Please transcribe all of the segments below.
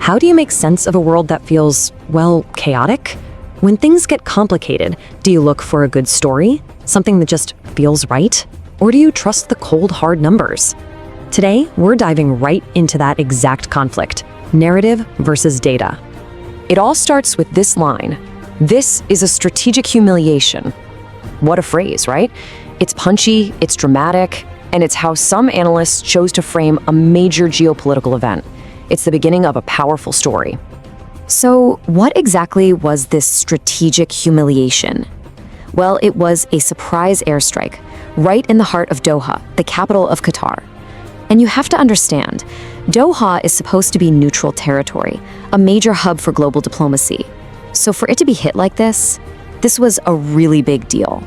How do you make sense of a world that feels, well, chaotic? When things get complicated, do you look for a good story? Something that just feels right? Or do you trust the cold, hard numbers? Today, we're diving right into that exact conflict, narrative versus data. It all starts with this line: "This is a strategic humiliation." What a phrase, right? It's punchy, it's dramatic, and it's how some analysts chose to frame a major geopolitical event. It's the beginning of a powerful story. So, what exactly was this strategic humiliation? Well, it was a surprise airstrike right in the heart of Doha, the capital of Qatar. And you have to understand, Doha is supposed to be neutral territory, a major hub for global diplomacy. So for it to be hit like this was a really big deal.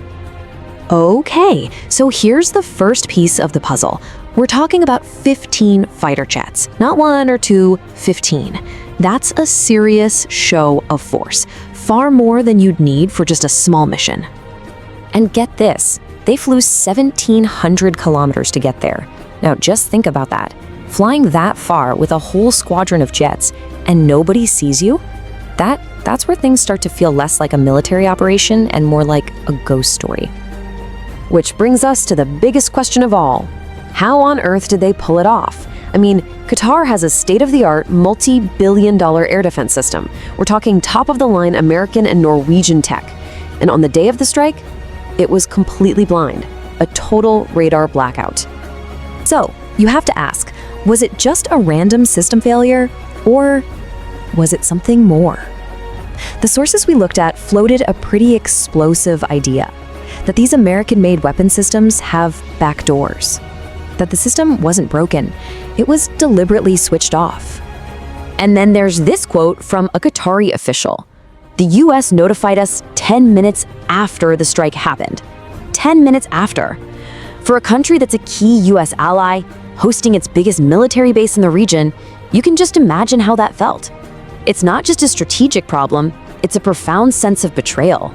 Okay, so here's the first piece of the puzzle. We're talking about 15 fighter jets, not one or two, 15. That's a serious show of force, far more than you'd need for just a small mission. And get this, they flew 1,700 kilometers to get there. Now just think about that. Flying that far with a whole squadron of jets and nobody sees you? That's where things start to feel less like a military operation and more like a ghost story. Which brings us to the biggest question of all. How on earth did they pull it off? I mean, Qatar has a state-of-the-art, multi-billion-dollar air defense system. We're talking top-of-the-line American and Norwegian tech. And on the day of the strike, it was completely blind, a total radar blackout. So, you have to ask, was it just a random system failure, or was it something more? The sources we looked at floated a pretty explosive idea, that these American-made weapon systems have back doors, that the system wasn't broken, it was deliberately switched off. And then there's this quote from a Qatari official. "The US notified us 10 minutes after the strike happened." 10 minutes after. For a country that's a key US ally, hosting its biggest military base in the region, you can just imagine how that felt. It's not just a strategic problem, it's a profound sense of betrayal.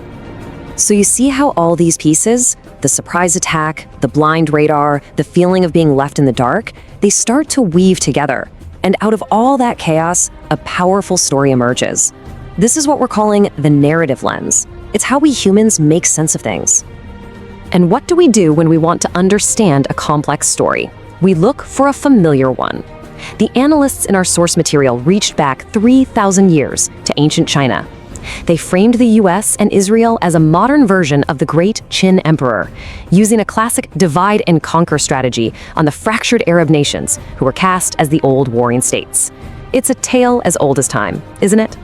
So you see how all these pieces, the surprise attack, the blind radar, the feeling of being left in the dark, they start to weave together. And out of all that chaos, a powerful story emerges. This is what we're calling the narrative lens. It's how we humans make sense of things. And what do we do when we want to understand a complex story? We look for a familiar one. The analysts in our source material reached back 3,000 years to ancient China. They framed the US and Israel as a modern version of the great Qin emperor, using a classic divide and conquer strategy on the fractured Arab nations who were cast as the old warring states. It's a tale as old as time, isn't it?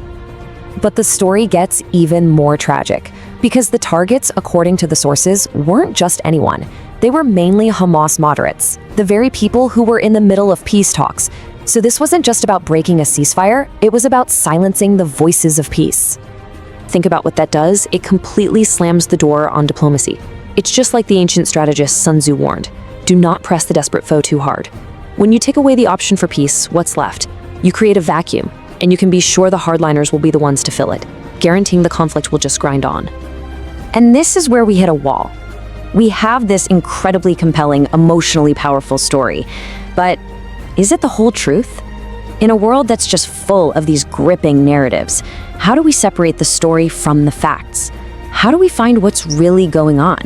But the story gets even more tragic, because the targets, according to the sources, weren't just anyone. They were mainly Hamas moderates, the very people who were in the middle of peace talks. So this wasn't just about breaking a ceasefire, it was about silencing the voices of peace. Think about what that does. It completely slams the door on diplomacy. It's just like the ancient strategist Sun Tzu warned, do not press the desperate foe too hard. When you take away the option for peace, what's left? You create a vacuum, and you can be sure the hardliners will be the ones to fill it, guaranteeing the conflict will just grind on. And this is where we hit a wall. We have this incredibly compelling, emotionally powerful story, but is it the whole truth? In a world that's just full of these gripping narratives, how do we separate the story from the facts? How do we find what's really going on?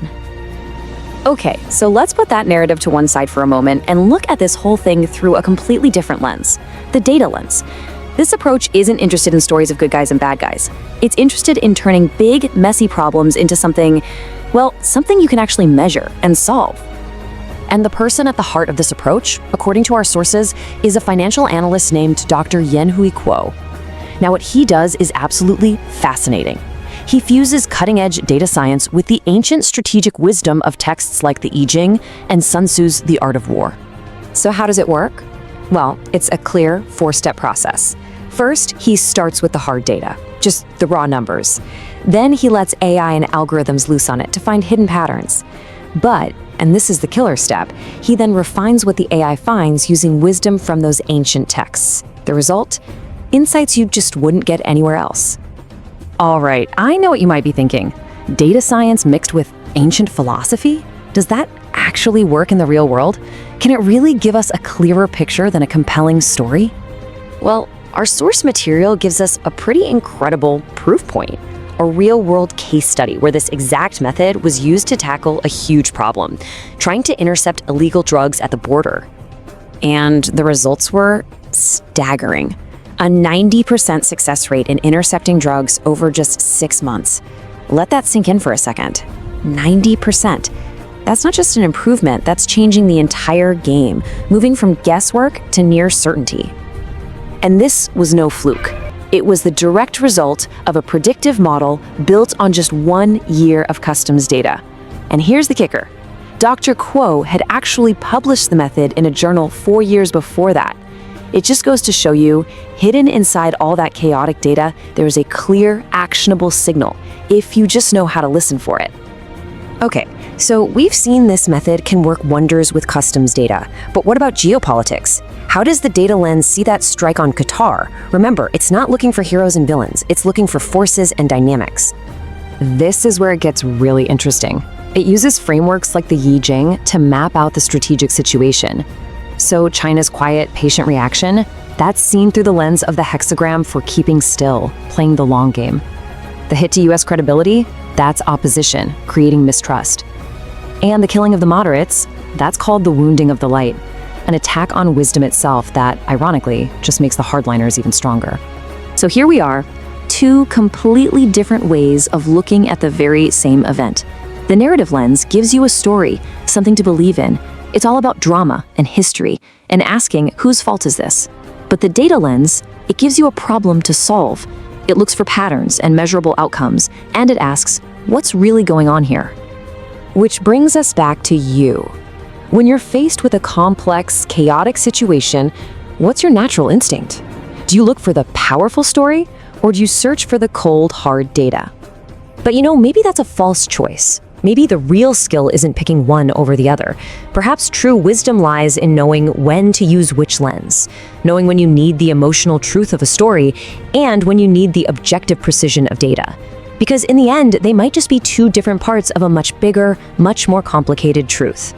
Okay, so let's put that narrative to one side for a moment and look at this whole thing through a completely different lens, the data lens. This approach isn't interested in stories of good guys and bad guys. It's interested in turning big, messy problems into something you can actually measure and solve. And the person at the heart of this approach, according to our sources, is a financial analyst named Dr. Yen-Hui Kuo. Now, what he does is absolutely fascinating. He fuses cutting-edge data science with the ancient strategic wisdom of texts like the Yi-Jing and Sun Tzu's The Art of War. So how does it work? Well, it's a clear four-step process. First, he starts with the hard data, just the raw numbers. Then he lets AI and algorithms loose on it to find hidden patterns. But, and this is the killer step, he then refines what the AI finds using wisdom from those ancient texts. The result? Insights you just wouldn't get anywhere else. All right, I know what you might be thinking. Data science mixed with ancient philosophy? Does that actually work in the real world? Can it really give us a clearer picture than a compelling story? Well, our source material gives us a pretty incredible proof point, a real-world case study where this exact method was used to tackle a huge problem, trying to intercept illegal drugs at the border. And the results were staggering. A 90% success rate in intercepting drugs over just 6 months. Let that sink in for a second. 90%. That's not just an improvement, that's changing the entire game, moving from guesswork to near certainty. And this was no fluke. It was the direct result of a predictive model built on just 1 year of customs data. And here's the kicker. Dr. Kuo had actually published the method in a journal 4 years before that. It just goes to show you, hidden inside all that chaotic data, there is a clear, actionable signal, if you just know how to listen for it. Okay, so we've seen this method can work wonders with customs data, but what about geopolitics? How does the data lens see that strike on Qatar? Remember, it's not looking for heroes and villains, it's looking for forces and dynamics. This is where it gets really interesting. It uses frameworks like the Yi-Jing to map out the strategic situation. So China's quiet, patient reaction, that's seen through the lens of the hexagram for keeping still, playing the long game. The hit to US credibility, that's opposition, creating mistrust. And the killing of the moderates, that's called the wounding of the light, an attack on wisdom itself that, ironically, just makes the hardliners even stronger. So here we are, 2 completely different ways of looking at the very same event. The narrative lens gives you a story, something to believe in. It's all about drama and history and asking, whose fault is this? But the data lens, it gives you a problem to solve. It looks for patterns and measurable outcomes, and it asks, what's really going on here? Which brings us back to you. When you're faced with a complex, chaotic situation, what's your natural instinct? Do you look for the powerful story, or do you search for the cold, hard data? But maybe that's a false choice. Maybe the real skill isn't picking one over the other. Perhaps true wisdom lies in knowing when to use which lens, knowing when you need the emotional truth of a story and when you need the objective precision of data. Because in the end, they might just be 2 different parts of a much bigger, much more complicated truth.